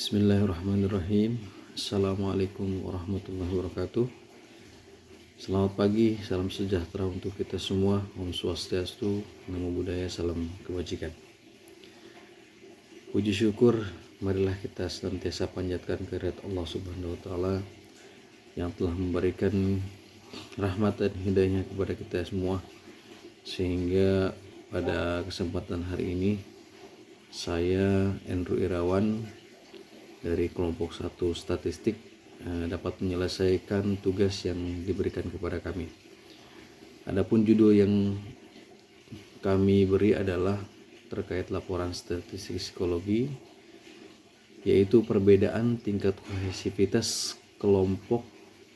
Bismillahirrahmanirrahim. Assalamualaikum warahmatullahi wabarakatuh. Selamat pagi, salam sejahtera untuk kita semua. Om Swastiastu, Namo Buddhaya, salam kebajikan. Puji syukur, marilah kita senantiasa panjatkan kehadirat Allah Subhanahu wa Ta'ala yang telah memberikan rahmat dan hidayahnya kepada kita semua, sehingga pada kesempatan hari ini saya Andrew Irawan dari kelompok 1 statistik dapat menyelesaikan tugas yang diberikan kepada kami. Adapun judul yang kami beri adalah terkait laporan statistik psikologi, yaitu perbedaan tingkat kohesivitas kelompok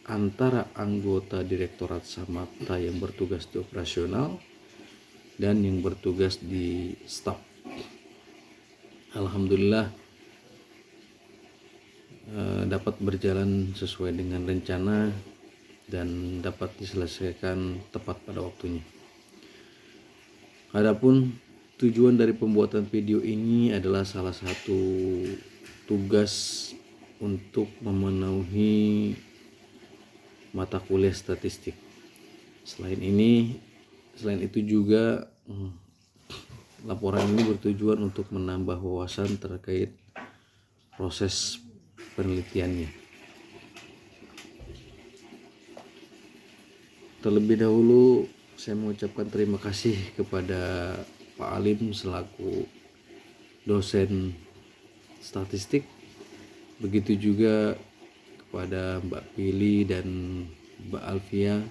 antara anggota Direktorat Samapta yang bertugas di operasional dan yang bertugas di staf. Alhamdulillah dapat berjalan sesuai dengan rencana dan dapat diselesaikan tepat pada waktunya. Adapun tujuan dari pembuatan video ini adalah salah satu tugas untuk memenuhi mata kuliah statistik. Selain itu juga laporan ini bertujuan untuk menambah wawasan terkait proses penelitiannya. Terlebih dahulu saya mengucapkan terima kasih kepada Pak Alim selaku dosen statistik, begitu juga kepada Mbak Pili dan Mbak Alfia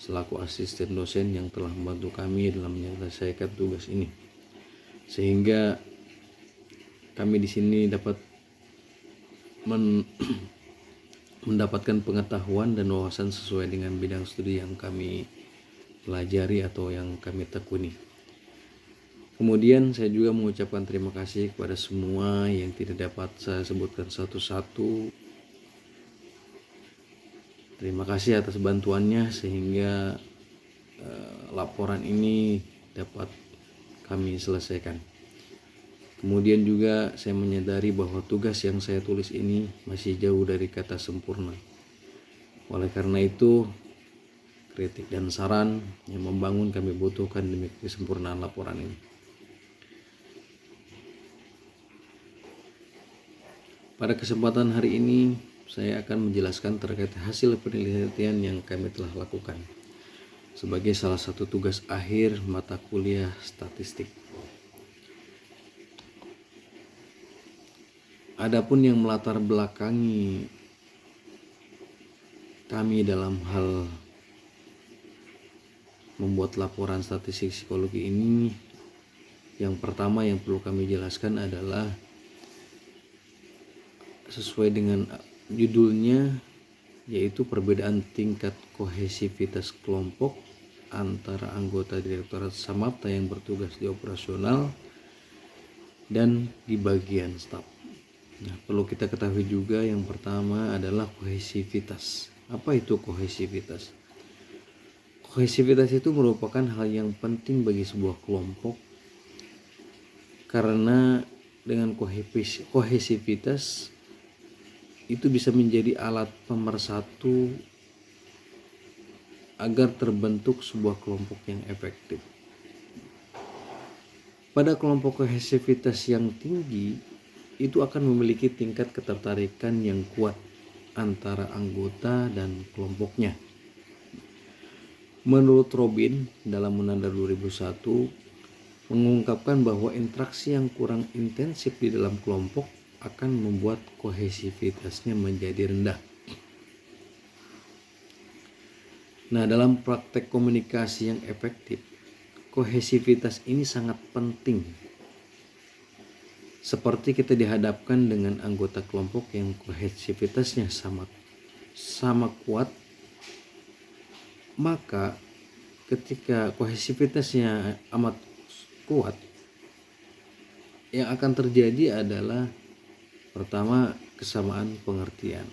selaku asisten dosen yang telah membantu kami dalam menyelesaikan tugas ini, sehingga kami di sini dapat mendapatkan pengetahuan dan wawasan sesuai dengan bidang studi yang kami pelajari atau yang kami tekuni. Kemudian saya juga mengucapkan terima kasih kepada semua yang tidak dapat saya sebutkan satu-satu. Terima kasih atas bantuannya sehingga laporan ini dapat kami selesaikan. Kemudian juga saya menyadari bahwa tugas yang saya tulis ini masih jauh dari kata sempurna. Oleh karena itu, kritik dan saran yang membangun kami butuhkan demi kesempurnaan laporan ini. Pada kesempatan hari ini, saya akan menjelaskan terkait hasil penelitian yang kami telah lakukan sebagai salah satu tugas akhir mata kuliah statistik. Adapun yang melatar belakangi kami dalam hal membuat laporan statistik psikologi ini, yang pertama yang perlu kami jelaskan adalah sesuai dengan judulnya, yaitu perbedaan tingkat kohesivitas kelompok antara anggota Direktorat Samapta yang bertugas di operasional dan di bagian staf. Nah, perlu kita ketahui juga yang pertama adalah kohesivitas. Apa itu kohesivitas? Kohesivitas itu merupakan hal yang penting bagi sebuah kelompok, karena dengan kohesivitas itu bisa menjadi alat pemersatu agar terbentuk sebuah kelompok yang efektif. Pada kelompok kohesivitas yang tinggi itu akan memiliki tingkat ketertarikan yang kuat antara anggota dan kelompoknya. Menurut Robin dalam Menanda 2001 mengungkapkan bahwa interaksi yang kurang intensif di dalam kelompok akan membuat kohesivitasnya menjadi rendah. Nah, dalam praktek komunikasi yang efektif, kohesivitas ini sangat penting. Seperti kita dihadapkan dengan anggota kelompok yang kohesivitasnya sama kuat, maka ketika kohesivitasnya amat kuat, yang akan terjadi adalah pertama, kesamaan pengertian,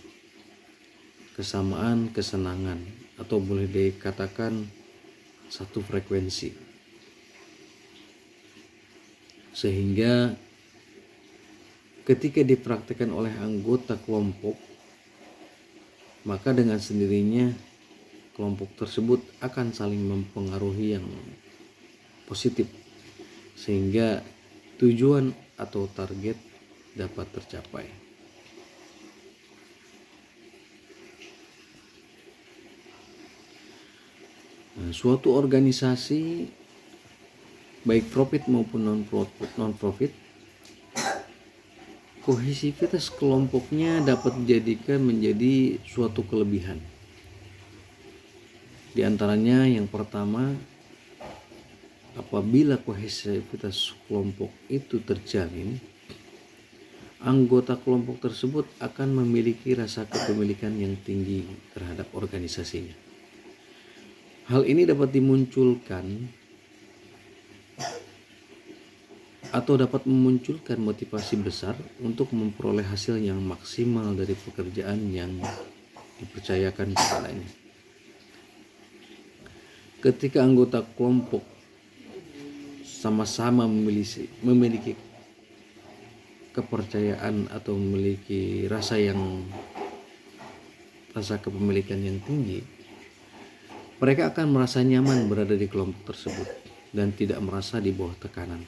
kesamaan kesenangan, atau boleh dikatakan satu frekuensi, sehingga ketika dipraktikkan oleh anggota kelompok, maka dengan sendirinya kelompok tersebut akan saling mempengaruhi yang positif sehingga tujuan atau target dapat tercapai. Nah, suatu organisasi baik profit maupun non-profit, kohesivitas kelompoknya dapat dijadikan menjadi suatu kelebihan. Di antaranya yang pertama, apabila kohesivitas kelompok itu terjalin, anggota kelompok tersebut akan memiliki rasa kepemilikan yang tinggi terhadap organisasinya. Hal ini dapat dimunculkan atau dapat memunculkan motivasi besar untuk memperoleh hasil yang maksimal dari pekerjaan yang dipercayakan kepadanya. Ketika anggota kelompok sama-sama memiliki kepercayaan atau memiliki rasa kepemilikan yang tinggi, mereka akan merasa nyaman berada di kelompok tersebut dan tidak merasa di bawah tekanan.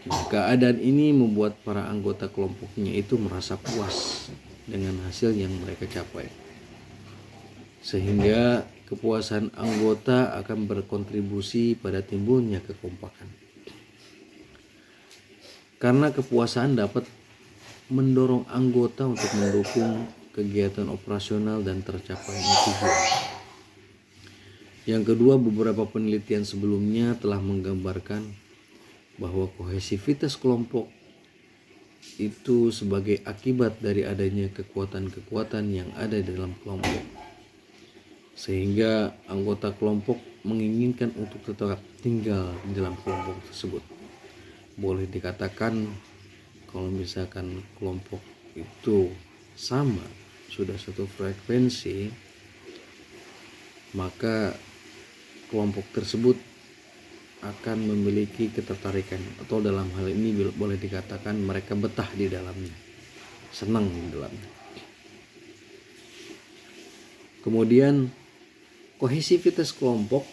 Nah, keadaan ini membuat para anggota kelompoknya itu merasa puas dengan hasil yang mereka capai, sehingga kepuasan anggota akan berkontribusi pada timbulnya kekompakan. Karena kepuasan dapat mendorong anggota untuk mendukung kegiatan operasional dan tercapainya tujuan. Yang kedua, beberapa penelitian sebelumnya telah menggambarkan bahwa kohesivitas kelompok itu sebagai akibat dari adanya kekuatan-kekuatan yang ada di dalam kelompok, sehingga anggota kelompok menginginkan untuk tetap tinggal di dalam kelompok tersebut. Boleh dikatakan kalau misalkan kelompok itu sama, sudah satu frekuensi, maka kelompok tersebut akan memiliki ketertarikan, atau dalam hal ini boleh dikatakan mereka betah di dalamnya, senang di dalamnya. Kemudian kohesivitas kelompok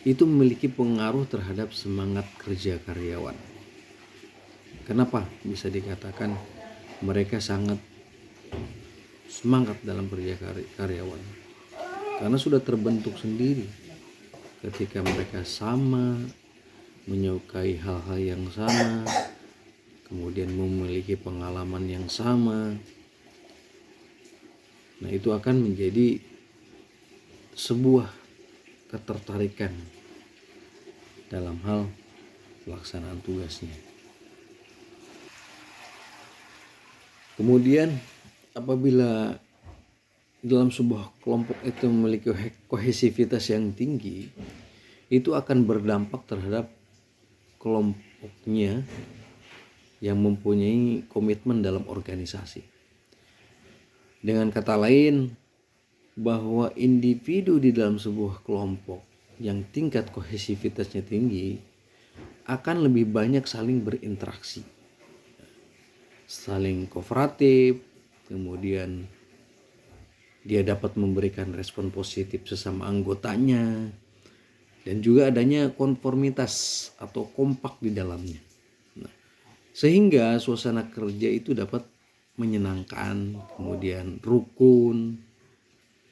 itu memiliki pengaruh terhadap semangat kerja karyawan. Kenapa bisa dikatakan mereka sangat semangat dalam kerja karyawan? Karena sudah terbentuk sendiri ketika mereka sama, menyukai hal-hal yang sama, kemudian memiliki pengalaman yang sama. Nah, itu akan menjadi sebuah ketertarikan dalam hal pelaksanaan tugasnya. Kemudian apabila dalam sebuah kelompok itu memiliki kohesivitas yang tinggi, itu akan berdampak terhadap kelompoknya yang mempunyai komitmen dalam organisasi. Dengan kata lain, bahwa individu di dalam sebuah kelompok yang tingkat kohesivitasnya tinggi akan lebih banyak saling berinteraksi, saling kooperatif, kemudian dia dapat memberikan respon positif sesama anggotanya, dan juga adanya konformitas atau kompak di dalamnya. Nah, sehingga suasana kerja itu dapat menyenangkan, kemudian rukun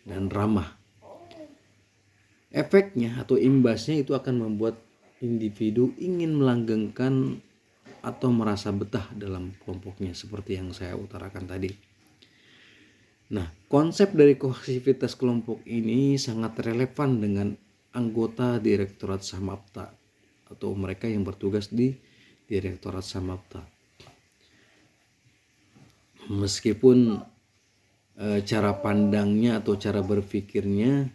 dan ramah. Efeknya atau imbasnya itu akan membuat individu ingin melanggengkan atau merasa betah dalam kelompoknya, seperti yang saya utarakan tadi. Nah, konsep dari kohesivitas kelompok ini sangat relevan dengan anggota Direktorat Samapta atau mereka yang bertugas di Direktorat Samapta. Meskipun cara pandangnya atau cara berpikirnya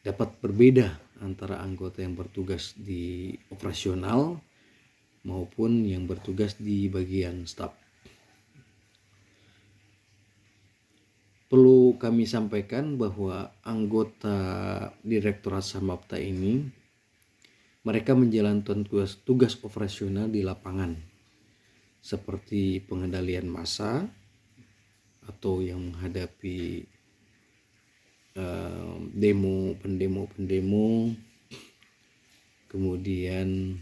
dapat berbeda antara anggota yang bertugas di operasional maupun yang bertugas di bagian staf. Perlu kami sampaikan bahwa anggota Direktorat Samapta ini mereka menjalankan tugas operasional di lapangan seperti pengendalian massa atau yang menghadapi pendemo, kemudian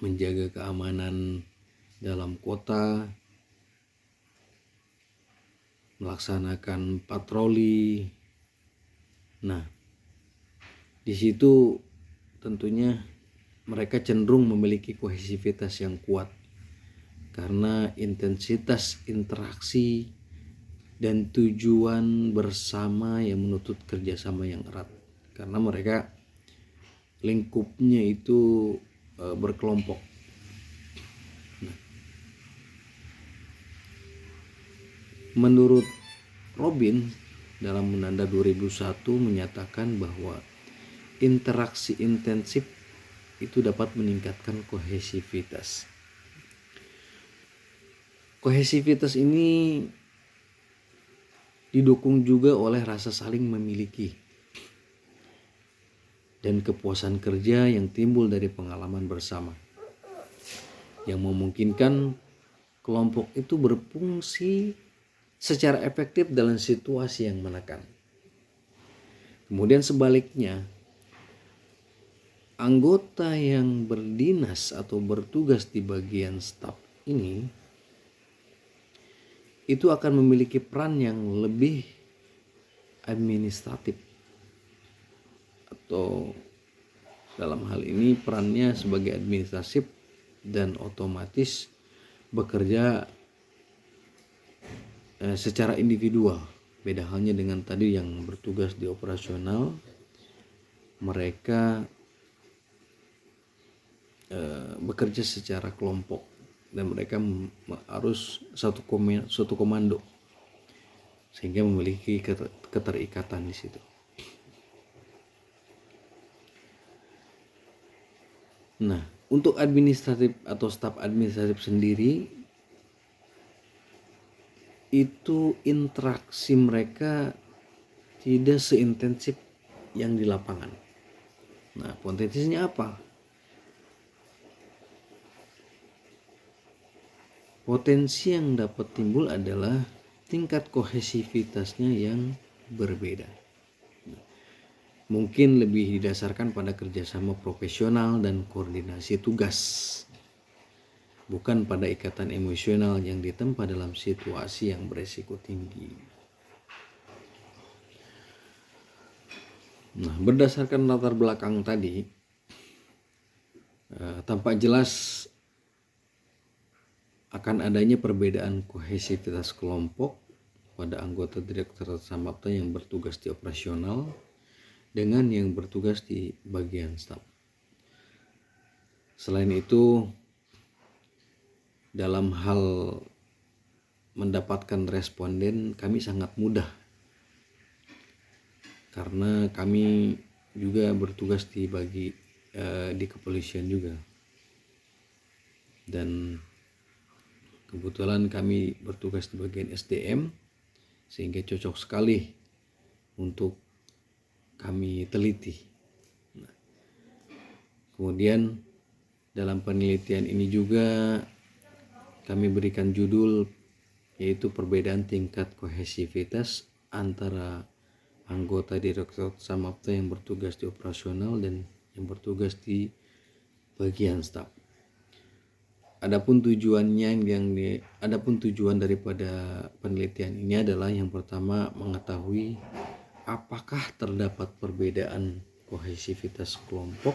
menjaga keamanan dalam kota, melaksanakan patroli. Nah, di situ tentunya mereka cenderung memiliki kohesivitas yang kuat karena intensitas interaksi dan tujuan bersama yang menuntut kerjasama yang erat. Karena mereka lingkupnya itu berkelompok. Nah, menurut Robin dalam Menanda 2001 menyatakan bahwa interaksi intensif itu dapat meningkatkan kohesivitas. Kohesivitas ini didukung juga oleh rasa saling memiliki dan kepuasan kerja yang timbul dari pengalaman bersama, yang memungkinkan kelompok itu berfungsi secara efektif dalam situasi yang menekan. Kemudian sebaliknya, anggota yang berdinas atau bertugas di bagian staf ini itu akan memiliki peran yang lebih administratif, atau dalam hal ini perannya sebagai administratif dan otomatis bekerja secara individual. Beda halnya dengan tadi yang bertugas di operasional, mereka bekerja secara kelompok dan mereka harus satu komando sehingga memiliki keterikatan di situ. Nah, untuk administratif atau staf administratif sendiri itu interaksi mereka tidak seintensif yang di lapangan. Nah, potensinya apa? Potensi yang dapat timbul adalah tingkat kohesivitasnya yang berbeda. Mungkin lebih didasarkan pada kerjasama profesional dan koordinasi tugas, bukan pada ikatan emosional yang ditempa dalam situasi yang beresiko tinggi. Nah, berdasarkan latar belakang tadi, tampak jelas akan adanya perbedaan kohesivitas kelompok pada anggota Direktorat Samapta yang bertugas di operasional dengan yang bertugas di bagian staf. Selain itu, dalam hal mendapatkan responden kami sangat mudah karena kami juga bertugas di kepolisian juga, dan kebetulan kami bertugas di bagian SDM sehingga cocok sekali untuk kami teliti. Nah, kemudian dalam penelitian ini juga kami berikan judul yaitu perbedaan tingkat kohesivitas antara anggota Direktorat Samapta yang bertugas di operasional dan yang bertugas di bagian staf. Adapun tujuan daripada penelitian ini adalah yang pertama mengetahui apakah terdapat perbedaan kohesivitas kelompok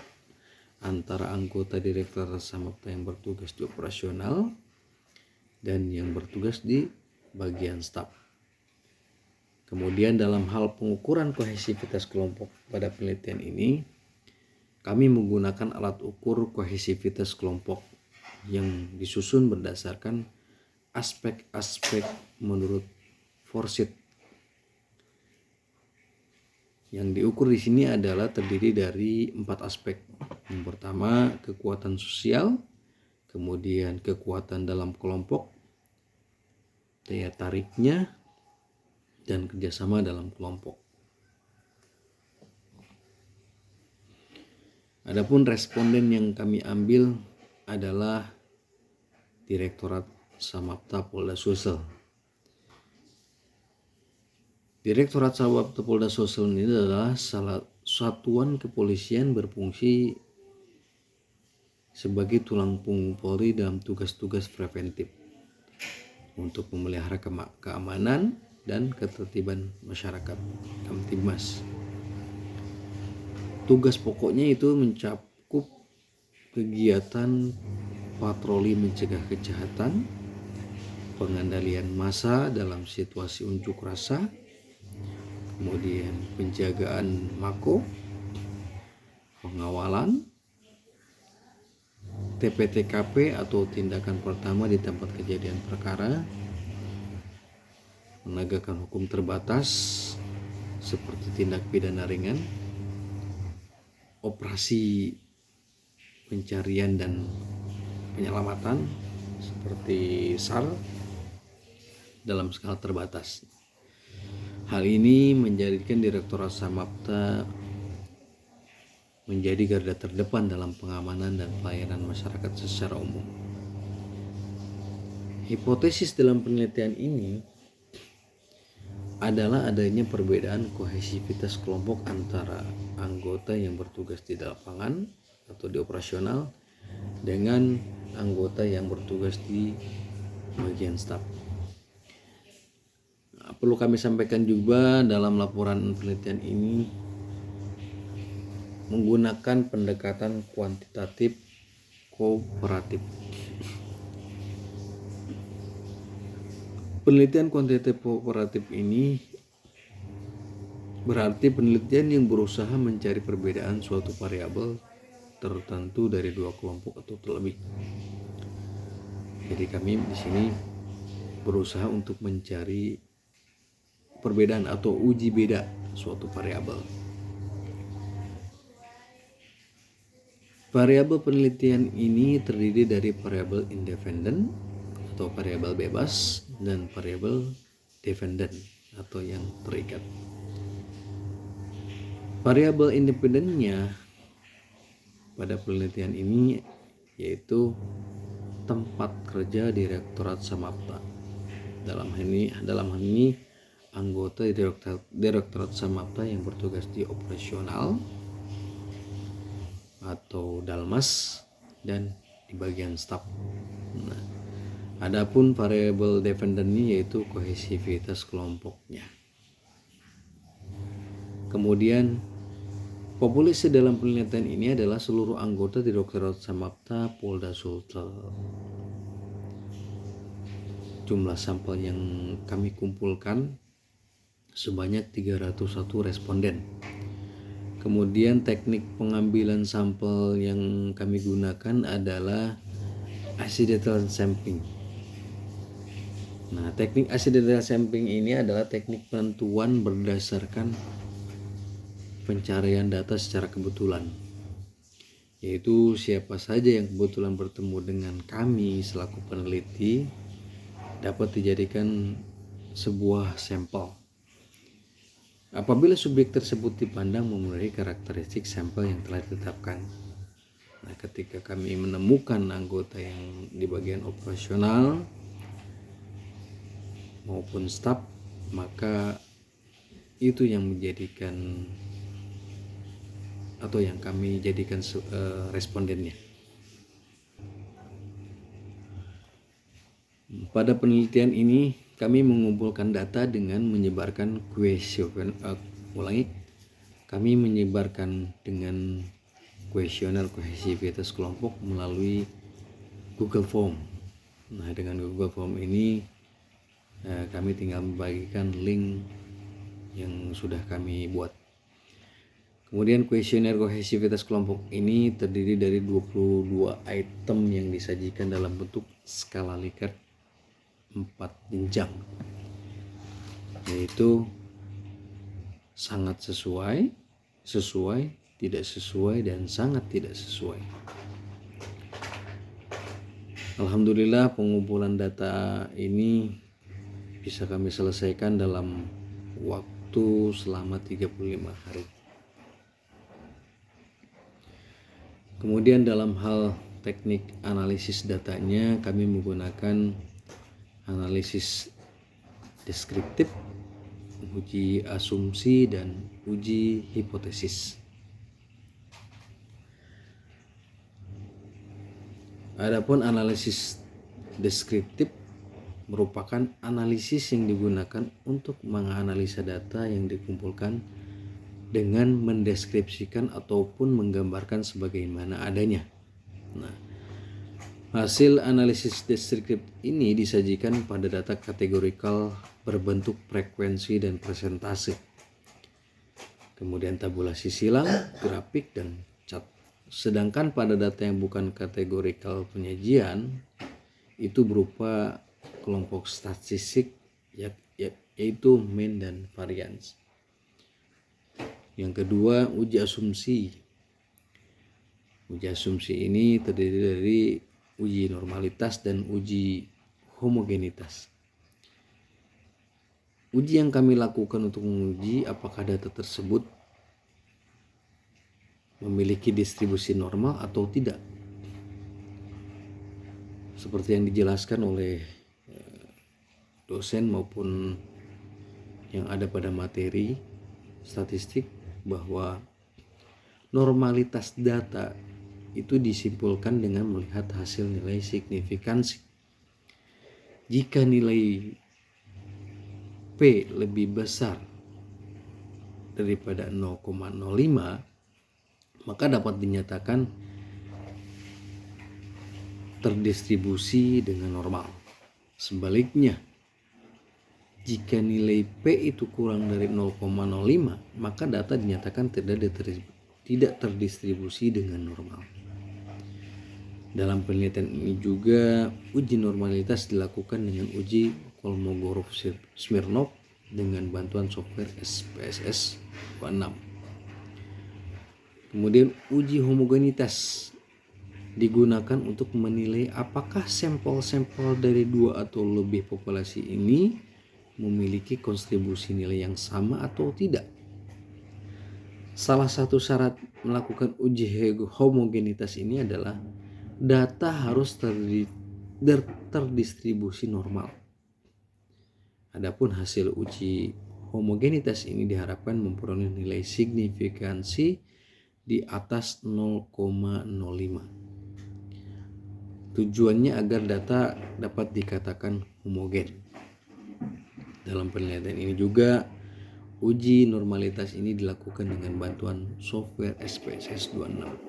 antara anggota Direktorat Samapta yang bertugas di operasional dan yang bertugas di bagian staf. Kemudian dalam hal pengukuran kohesivitas kelompok pada penelitian ini, kami menggunakan alat ukur kohesivitas kelompok yang disusun berdasarkan aspek-aspek menurut Forsyth. Yang diukur di sini adalah terdiri dari 4 aspek. Yang pertama, kekuatan sosial, kemudian kekuatan dalam kelompok, daya tariknya, dan kerjasama dalam kelompok. Adapun responden yang kami ambil adalah Direktorat Samapta Polda Sulsel. Direktorat Samapta Polda Sulsel ini adalah salah satuan kepolisian berfungsi sebagai tulang punggung Polri dalam tugas-tugas preventif untuk memelihara keamanan dan ketertiban masyarakat, Kamtibmas. Tugas pokoknya itu mencakup kegiatan patroli mencegah kejahatan, pengendalian massa dalam situasi unjuk rasa, kemudian penjagaan mako, pengawalan, TPTKP atau tindakan pertama di tempat kejadian perkara, menegakkan hukum terbatas seperti tindak pidana ringan, operasi pencarian dan penyelamatan seperti SAR dalam skala terbatas. Hal ini menjadikan Direktorat Samapta menjadi garda terdepan dalam pengamanan dan pelayanan masyarakat secara umum. Hipotesis dalam penelitian ini adalah adanya perbedaan kohesivitas kelompok antara anggota yang bertugas di lapangan atau di operasional dengan anggota yang bertugas di bagian staf. Perlu kami sampaikan juga dalam laporan penelitian ini menggunakan pendekatan kuantitatif kooperatif. Penelitian kuantitatif kooperatif ini berarti penelitian yang berusaha mencari perbedaan suatu variabel tertentu dari dua kelompok atau terlebih. Jadi kami di sini berusaha untuk mencari perbedaan atau uji beda suatu variabel. Variabel penelitian ini terdiri dari variabel independen atau variabel bebas dan variabel dependen atau yang terikat. Variabel independennya pada penelitian ini yaitu tempat kerja Direktorat Samapta. Dalam hal ini anggota Direktorat Samapta yang bertugas di operasional atau Dalmas dan di bagian staf. Nah, adapun variabel dependennya yaitu kohesivitas kelompoknya. Kemudian populasi dalam penelitian ini adalah seluruh anggota Direktorat Samapta Polda Sulsel. Jumlah sampel yang kami kumpulkan sebanyak 301 responden. Kemudian teknik pengambilan sampel yang kami gunakan adalah accidental sampling. Nah, teknik accidental sampling ini adalah teknik penentuan berdasarkan pencarian data secara kebetulan, yaitu siapa saja yang kebetulan bertemu dengan kami selaku peneliti dapat dijadikan sebuah sampel. Apabila subjek tersebut dipandang memenuhi karakteristik sampel yang telah ditetapkan. Nah, ketika kami menemukan anggota yang di bagian operasional maupun staf, maka itu yang menjadikan atau yang kami jadikan respondennya. Pada penelitian ini kami mengumpulkan data dengan menyebarkan kuesioner kohesivitas kelompok melalui Google Form. Nah, dengan Google Form ini kami tinggal membagikan link yang sudah kami buat. Kemudian kuesioner kohesivitas kelompok ini terdiri dari 22 item yang disajikan dalam bentuk skala Likert 4 jenjang, yaitu sangat sesuai, tidak sesuai, dan sangat tidak sesuai. Alhamdulillah pengumpulan data ini bisa kami selesaikan dalam waktu selama 35 hari. Kemudian dalam hal teknik analisis datanya kami menggunakan analisis deskriptif, uji asumsi, dan uji hipotesis. Adapun analisis deskriptif merupakan analisis yang digunakan untuk menganalisa data yang dikumpulkan dengan mendeskripsikan ataupun menggambarkan sebagaimana adanya. Nah, hasil analisis deskriptif ini disajikan pada data kategorikal berbentuk frekuensi dan persentase. Kemudian tabulasi silang, grafik, dan cat. Sedangkan pada data yang bukan kategorikal penyajian itu berupa kelompok statistik yaitu mean dan variance. Yang kedua, uji asumsi. Uji asumsi ini terdiri dari uji normalitas dan uji homogenitas. Uji yang kami lakukan untuk menguji apakah data tersebut memiliki distribusi normal atau tidak. Seperti yang dijelaskan oleh dosen maupun yang ada pada materi statistik, bahwa normalitas data itu disimpulkan dengan melihat hasil nilai signifikansi. Jika nilai P lebih besar daripada 0,05, maka dapat dinyatakan terdistribusi dengan normal. Sebaliknya, jika nilai P itu kurang dari 0,05, maka data dinyatakan tidak terdistribusi dengan normal. Dalam penelitian ini juga uji normalitas dilakukan dengan uji Kolmogorov-Smirnov dengan bantuan software SPSS 26. Kemudian uji homogenitas digunakan untuk menilai apakah sampel-sampel dari 2 atau lebih populasi ini memiliki kontribusi nilai yang sama atau tidak. Salah satu syarat melakukan uji homogenitas ini adalah data harus terdistribusi normal. Adapun hasil uji homogenitas ini diharapkan memperoleh nilai signifikansi di atas 0,05. Tujuannya agar data dapat dikatakan homogen. Dalam penelitian ini juga uji normalitas ini dilakukan dengan bantuan software SPSS 26.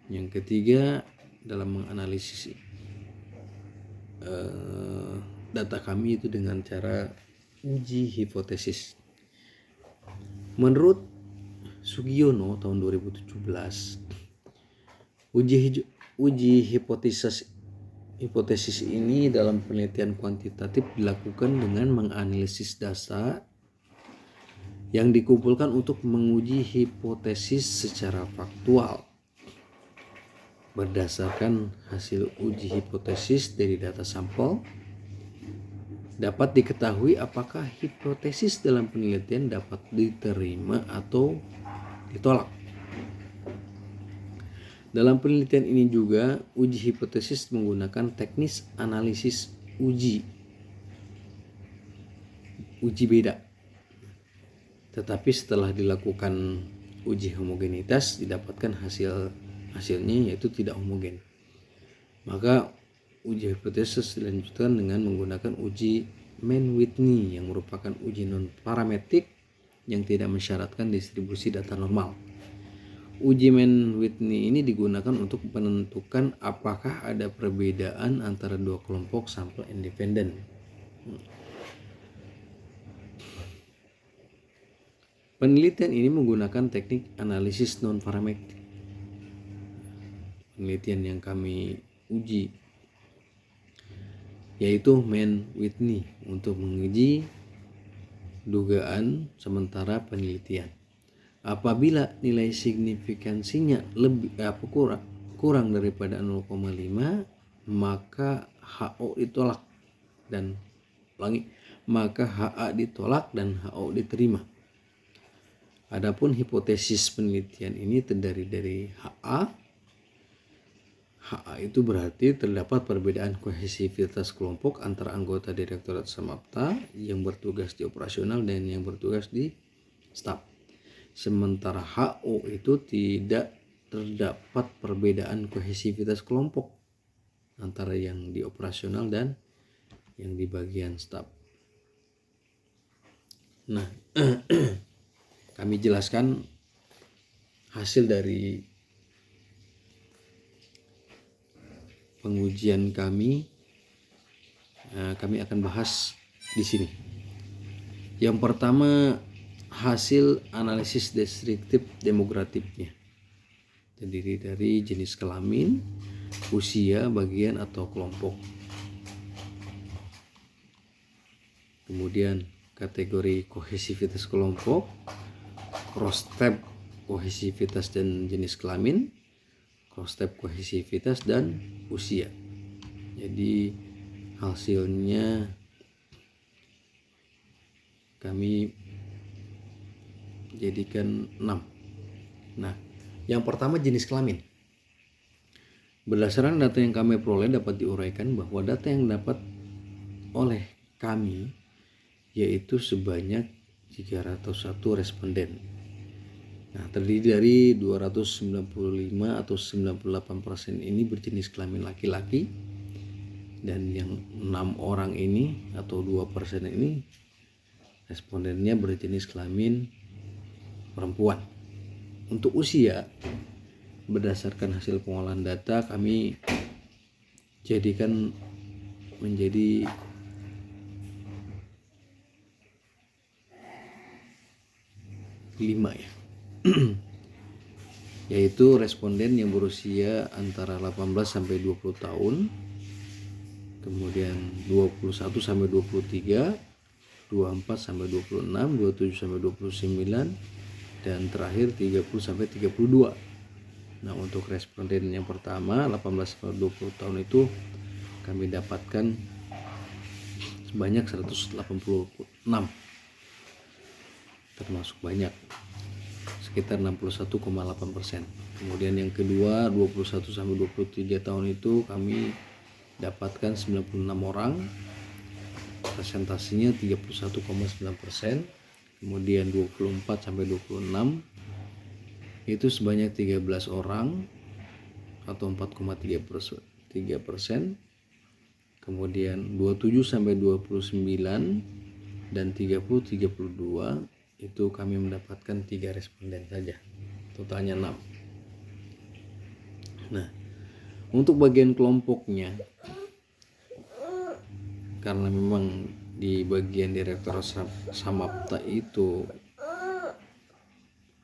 Yang ketiga, dalam menganalisis data kami itu dengan cara uji hipotesis. Menurut Sugiono tahun 2017, uji hipotesis ini dalam penelitian kuantitatif dilakukan dengan menganalisis data yang dikumpulkan untuk menguji hipotesis secara faktual. Berdasarkan hasil uji hipotesis dari data sampel, dapat diketahui apakah hipotesis dalam penelitian dapat diterima atau ditolak. Dalam penelitian ini juga uji hipotesis menggunakan teknis analisis uji beda. Tetapi setelah dilakukan uji homogenitas didapatkan hasilnya yaitu tidak homogen. Maka uji hipotesis dilanjutkan dengan menggunakan uji Mann-Whitney yang merupakan uji non parametrik yang tidak mensyaratkan distribusi data normal. Uji Mann-Whitney ini digunakan untuk menentukan apakah ada perbedaan antara 2 kelompok sampel independen. Penelitian ini menggunakan teknik analisis non parametrik. Penelitian yang kami uji yaitu Mann-Whitney untuk menguji dugaan sementara penelitian. Apabila nilai signifikansinya kurang daripada 0,5, maka HO ditolak dan HA ditolak dan HO diterima. Adapun hipotesis penelitian ini terdiri dari HA. HA itu berarti terdapat perbedaan kohesivitas kelompok antara anggota Direktorat Samapta yang bertugas di operasional dan yang bertugas di staf. Sementara HO itu tidak terdapat perbedaan kohesivitas kelompok antara yang di operasional dan yang di bagian staf. Nah, kami jelaskan hasil dari pengujian kami. Kami akan bahas di sini. Yang pertama, hasil analisis deskriptif demografisnya, terdiri dari jenis kelamin, usia, bagian atau kelompok. Kemudian kategori kohesivitas kelompok, cross tab kohesivitas dan jenis kelamin, cross tab kohesivitas dan usia. Jadi hasilnya kami jadikan 6. Nah, yang pertama jenis kelamin. Berdasarkan data yang kami peroleh dapat diuraikan bahwa data yang dapat oleh kami yaitu sebanyak 301 responden. Nah, terdiri dari 295 atau 98% ini berjenis kelamin laki-laki, dan yang 6 orang ini atau 2% ini respondennya berjenis kelamin perempuan. Untuk usia, berdasarkan hasil pengolahan data kami jadikan menjadi 5 ya. Yaitu responden yang berusia antara 18 sampai 20 tahun, kemudian 21 sampai 23, 24 sampai 26, 27 sampai 29, dan terakhir 30 sampai 32. Nah, untuk responden yang pertama 18 sampai 20 tahun itu kami dapatkan sebanyak 186, termasuk banyak, sekitar 61,8%. Kemudian yang kedua 21 sampai 23 tahun itu kami dapatkan 96 orang, presentasinya 31,9%. Kemudian 24 sampai 26 itu sebanyak 13 orang atau 4,3%. Kemudian 27 sampai 29 dan 30-32 itu kami mendapatkan 3 responden saja, totalnya 6. Nah, untuk bagian kelompoknya, karena memang di bagian Direktorat Samapta itu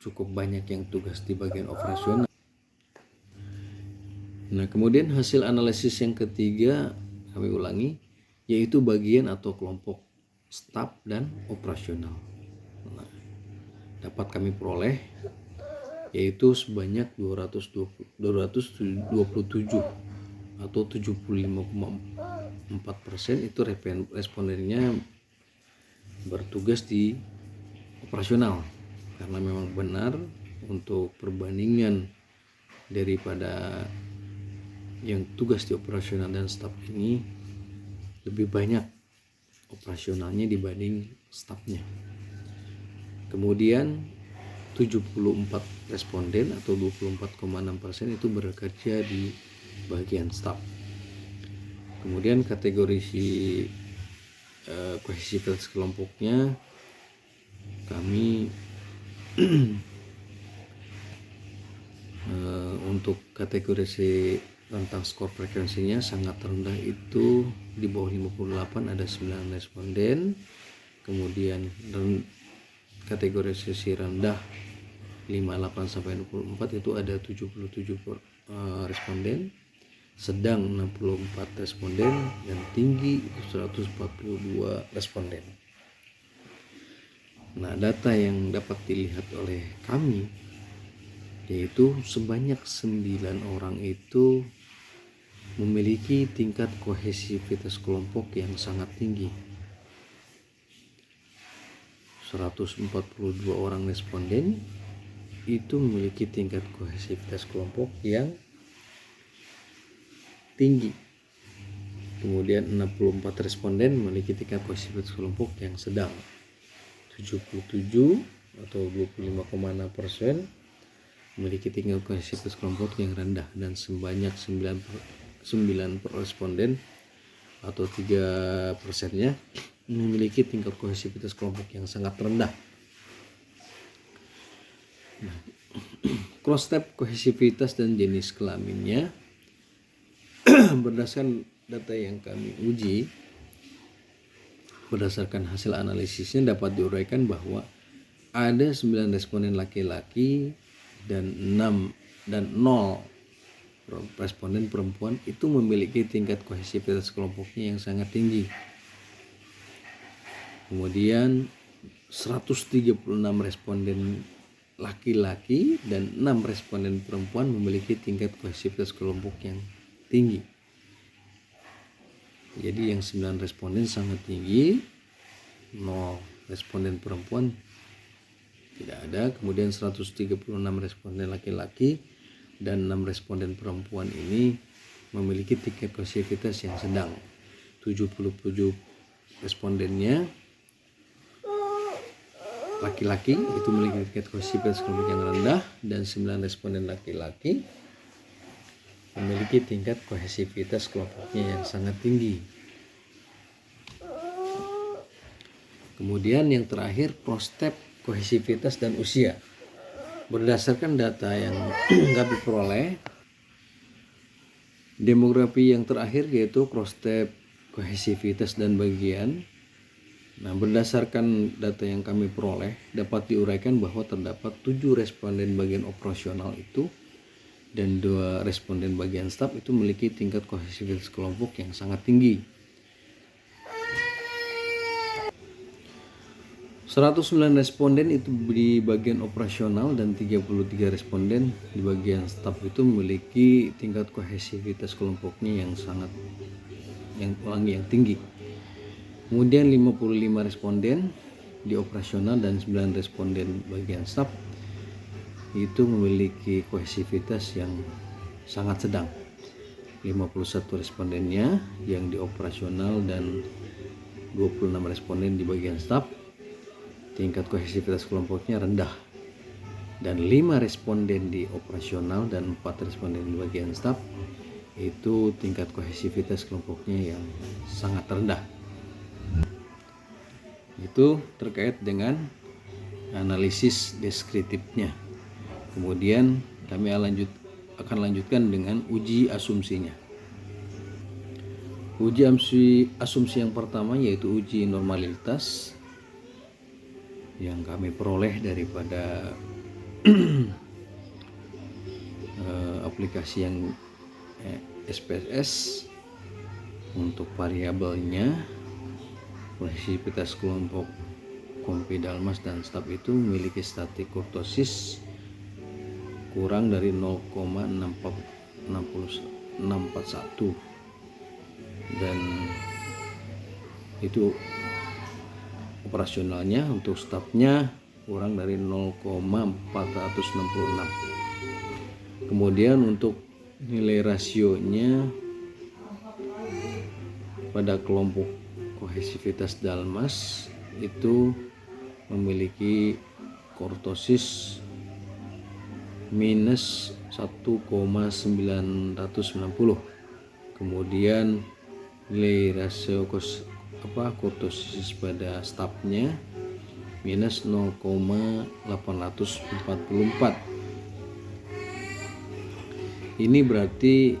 cukup banyak yang tugas di bagian operasional. Nah, kemudian hasil analisis yang ketiga kami ulangi, yaitu bagian atau kelompok staf dan operasional. Nah, dapat kami peroleh yaitu sebanyak 227 atau 75,4% itu respondennya bertugas di operasional, karena memang benar untuk perbandingan daripada yang tugas di operasional dan staf ini lebih banyak operasionalnya dibanding stafnya. Kemudian 74 responden atau 24,6% itu bekerja di bagian staf. Kemudian kategori kohesivitas kelompoknya kami untuk kategori tentang skor frekuensinya sangat rendah, itu di bawah 58 ada 9 responden. Kemudian kategori sesi rendah 58 sampai 64 itu ada 77 responden, sedang 64 responden, dan tinggi 142 responden. Nah, data yang dapat dilihat oleh kami yaitu sebanyak 9 orang itu memiliki tingkat kohesivitas kelompok yang sangat tinggi. 142 orang responden itu memiliki tingkat kohesivitas kelompok yang tinggi. Kemudian 64 responden memiliki tingkat kohesivitas kelompok yang sedang. 77 atau 25,6% memiliki tingkat kohesivitas kelompok yang rendah, dan sebanyak 9 responden atau 3%-nya memiliki tingkat kohesivitas kelompok yang sangat rendah. Cross step kohesivitas dan jenis kelaminnya berdasarkan data yang kami uji, berdasarkan hasil analisisnya dapat diuraikan bahwa ada 9 responden laki-laki dan 0 responden perempuan itu memiliki tingkat kohesivitas kelompoknya yang sangat tinggi. Kemudian 136 responden laki-laki dan 6 responden perempuan memiliki tingkat kohesivitas kelompok yang tinggi. Jadi yang 9 responden sangat tinggi, 0 responden perempuan tidak ada. Kemudian 136 responden laki-laki dan 6 responden perempuan ini memiliki tingkat kohesivitas yang sedang. 77 respondennya laki-laki itu memiliki tingkat kohesivitas kelompok yang rendah, dan 9 responden laki-laki memiliki tingkat kohesivitas kelompoknya yang sangat tinggi. Kemudian yang terakhir, cross step kohesivitas dan usia. Berdasarkan data yang kami peroleh, demografi yang terakhir yaitu cross step kohesivitas dan bagian. Nah, berdasarkan data yang kami peroleh dapat diuraikan bahwa terdapat 7 responden bagian operasional itu dan 2 responden bagian staf itu memiliki tingkat kohesivitas kelompok yang sangat tinggi. 109 responden itu di bagian operasional dan 33 responden di bagian staf itu memiliki tingkat kohesivitas kelompoknya yang tinggi. Kemudian 55 responden di operasional dan 9 responden bagian staf itu memiliki kohesivitas yang sangat sedang. 51 respondennya yang di operasional dan 26 responden di bagian staf tingkat kohesivitas kelompoknya rendah, dan 5 responden di operasional dan 4 responden di bagian staf itu tingkat kohesivitas kelompoknya yang sangat rendah. Itu terkait dengan analisis deskriptifnya. Kemudian kami akan lanjutkan dengan uji asumsinya. Uji asumsi yang pertama yaitu uji normalitas yang kami peroleh daripada aplikasi yang SPSS. Untuk variabelnya, kohesivitas kelompok Kompi Dalmas dan staf itu memiliki statik kurtosis kurang dari 0,641, dan itu operasionalnya. Untuk stafnya kurang dari 0,466. Kemudian untuk nilai rasionya pada kelompok kohesivitas Dalmas itu memiliki kurtosis minus 1,990. Kemudian nilai rasio kurtosis pada stafnya minus 0,844. Ini berarti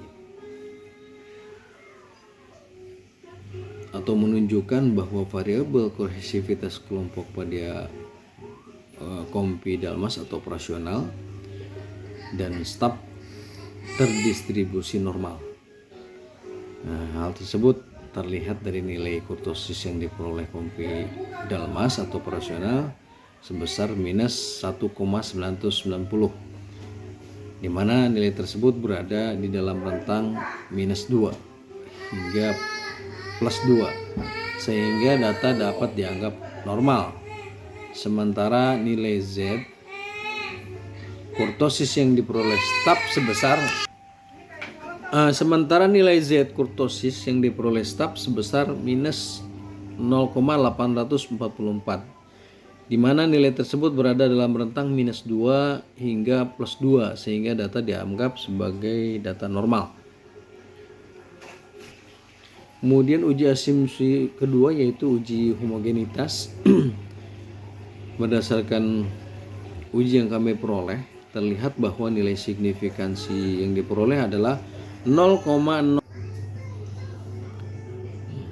atau menunjukkan bahwa variabel kohesivitas kelompok pada Kompi Dalmas atau operasional dan staf terdistribusi normal. Nah, hal tersebut terlihat dari nilai kurtosis yang diperoleh Kompi Dalmas atau operasional sebesar minus 1,990, di mana nilai tersebut berada di dalam rentang minus 2 hingga plus 2, sehingga data dapat dianggap normal. Sementara nilai Z kurtosis yang diperoleh staf sebesar minus 0,844, di mana nilai tersebut berada dalam rentang minus 2 hingga plus 2, sehingga data dianggap sebagai data normal. Kemudian uji asumsi kedua yaitu uji homogenitas. Berdasarkan uji yang kami peroleh, terlihat bahwa nilai signifikansi yang diperoleh adalah 0,0.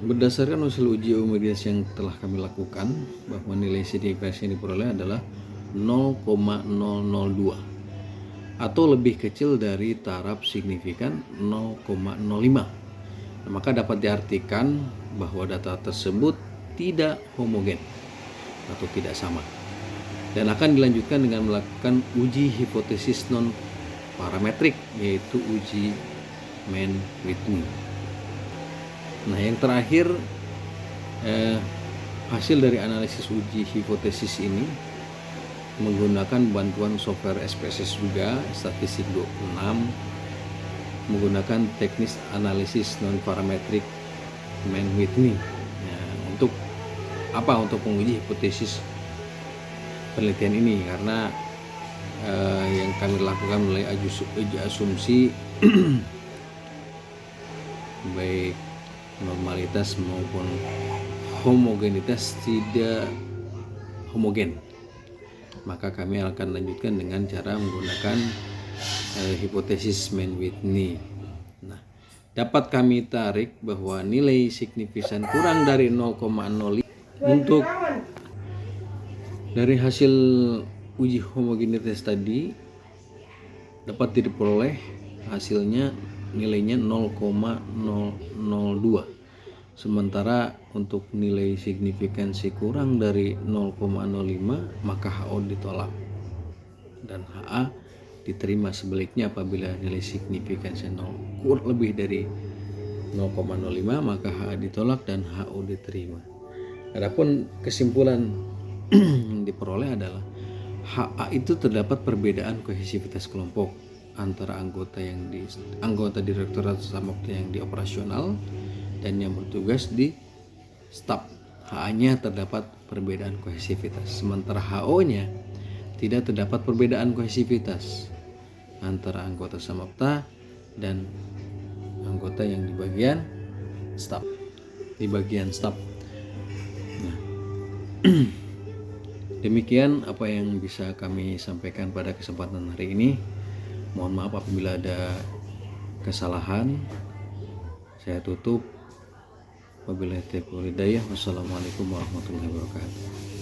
Berdasarkan hasil uji homogenitas yang telah kami lakukan, bahwa nilai signifikansi yang diperoleh adalah 0,002 atau lebih kecil dari taraf signifikan 0,05. Maka dapat diartikan bahwa data tersebut tidak homogen atau tidak sama, dan akan dilanjutkan dengan melakukan uji hipotesis non parametrik, yaitu uji Mann-Whitney. Nah, yang terakhir, hasil dari analisis uji hipotesis ini menggunakan bantuan software SPSS juga, statistik 26, menggunakan teknis analisis non parametrik Mann-Whitney. Untuk apa? Untuk menguji hipotesis penelitian ini, karena yang kami lakukan mulai uji asumsi baik normalitas maupun homogenitas tidak homogen. Maka kami akan lanjutkan dengan cara menggunakan hipotesis Mann-Whitney. Nah, dapat kami tarik bahwa nilai signifikan kurang dari 0,05 untuk dari hasil uji homogenitas tadi dapat diperoleh hasilnya nilainya 0,002. Sementara untuk nilai signifikansi kurang dari 0,05 maka HO ditolak dan HA diterima. Sebaliknya apabila nilai signifikansi lebih dari 0,05 maka HA ditolak dan HO diterima. Adapun kesimpulan yang diperoleh adalah HA itu terdapat perbedaan kohesivitas kelompok antara anggota direktorat Samapta yang di operasional dan yang bertugas di staf. HA-nya terdapat perbedaan kohesivitas, sementara HO-nya tidak terdapat perbedaan kohesivitas antara anggota Samapta dan anggota yang di bagian staf. Nah, demikian apa yang bisa kami sampaikan pada kesempatan hari ini. Mohon maaf apabila ada kesalahan. Saya tutup. Wabillahi taufiq wal hidayah. Wassalamualaikum warahmatullahi wabarakatuh.